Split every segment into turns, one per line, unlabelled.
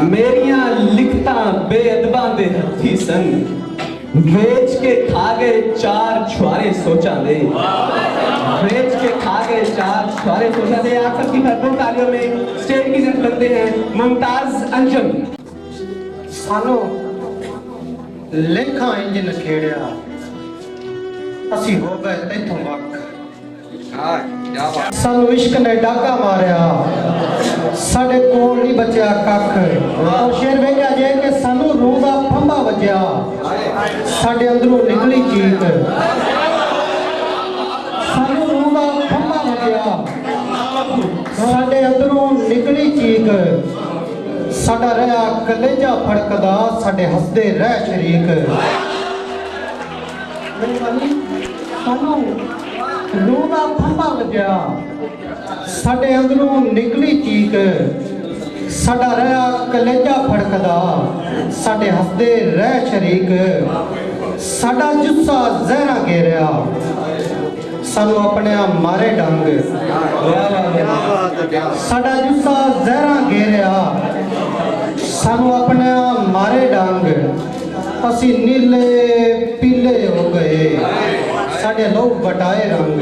मेरिया लिखता बेअदबा दे हथी सन, बेच के खा गए चार छुआरे सोचा दे, बेच के खा गए चार छुआरे सोचा दे। आप सबकी भरपूर तालियों में स्टेज की तरफ बनते हैं मुमताज अंजुम।
सानू लेखा इंज नखेड़िया, असी हो गए तैथों वक। सानू इश्क ने डाका मारिया, साडे कोल नहीं बचा कख। और शेर वेख्या जे कि सानू रूह दा फंबा वजया, साडे अंदरों निकली चीख। सानू रूह दा फंबा वजया, साडे अंदरों निकली चीख। साडा रहा कलेजा फड़कदा, साडे हसदे रह शरीक। सानू रूह दा फंबा वजया, साडे अंदरों निकली चीख। साडा रहा कलेजा फड़कदा, साडे हसदे रह शरीक। साडा जुस्सा जहरा घेरिया, सानू अपने मारे डंग। साडा जुस्सा जहरा घेरिया, सानू अपने मारे डंग। असी नीले पीले हो गए, साडे लहू बटाए रंग।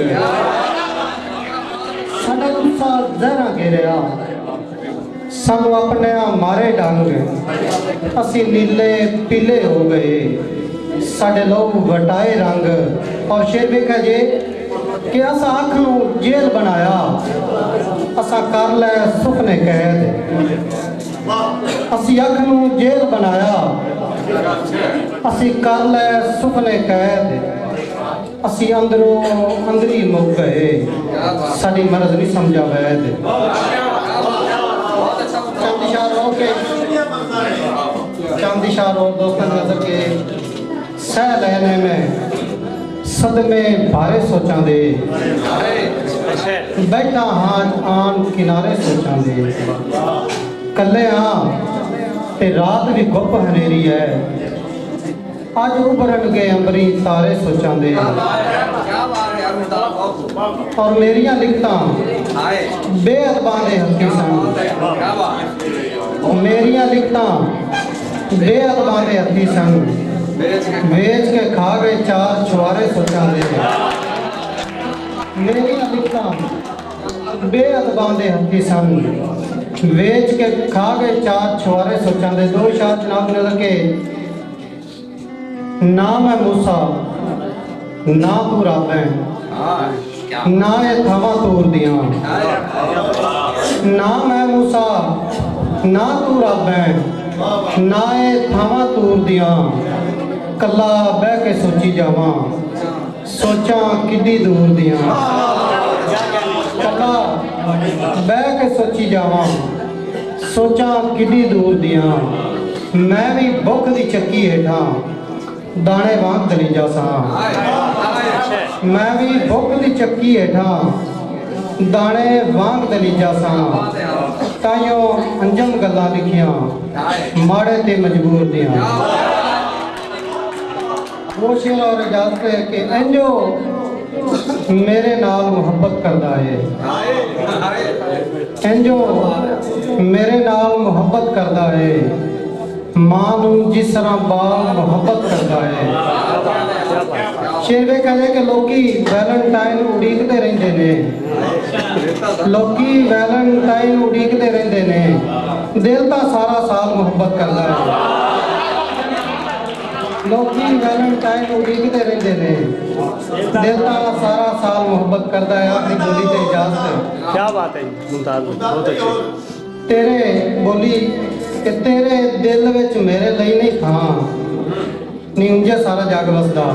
साडा गुस्सा जहरा घेरिया, सानू अपने मारे डंग। असी नीले पीले हो गए, साडे लहू बटाए रंग। और शेर वेखा जे कि असा अख नू जेल बनाया, असा कर लै सुपने कैद। असी अख नू जेल बनाया, असी कर लै सुपने कैद। असी अंदरों अंदरी मुक गए, साडी मर्ज नहीं समझा वैद। चंदिशा रो दोस्तों नजर के सह लेने में सदमे भारे सोचा दे। बैठा हाँ आन किनारे सोचा दे, कले हाँ ते रात भी गुप हनेरी है। अज उभरन गए अंबरी तारे सोचा दे। और मेरिया लिखता बेअदबा दे हथी सन, मेरिया लिखता बेअदबा दे हथी सन। बेच के खा गए चार छुआरे सोचा दे। मेरिया लिखता बेअदबा दे हथी सन, बेच के खा गए चार छुआरे सोचा दे। दो शाह जनाब नजर के ना मैं मूसा ना तू रब है, ना ये थवा तोड़ दिया। ना मैं मूसा ना तू रब है, ना ये थवा तोड़ दिया। कला बह के सोची जावा, सोचा किड्डी दूर दिया। कला बह के सोची जावा, सोचा किड्डी दूर दिया। मैं भी भुख दी चक्की हेठा दाने वांग दलीजा सा। मैं भी भुख दी चक्की हेठा दाने वांग दलीजा सा। ताइयों अंजम गल्लां लिखियां माड़े ते मजबूर दियां। वो शेर और इजाजत है कि इंजो मेरे नाल मुहब्बत करदा है, इंजो मेरे नाल मुहब्बत करदा है। मां नू जिस तरह बाप मुहब्बत करता है। शेर वे कहे कि लोकी वैलेंटाइन उड़ीकते रहंदे ने, लोकी वैलेंटाइन उड़ीकते रहंदे ने। दिल तां सारा साल मुहब्बत करता है। लोकी वैलेंटाइन उड़ीकते रहंदे ने, दिल तां सारा साल मुहब्बत करता है। आपकी बोली ते इजाजत।
क्या बात है मुमताज, बहुत अच्छी।
तेरे बोली कि तेरे दिल विच मेरे लिए नहीं था, नहीं उंजे सारा जग वसदा।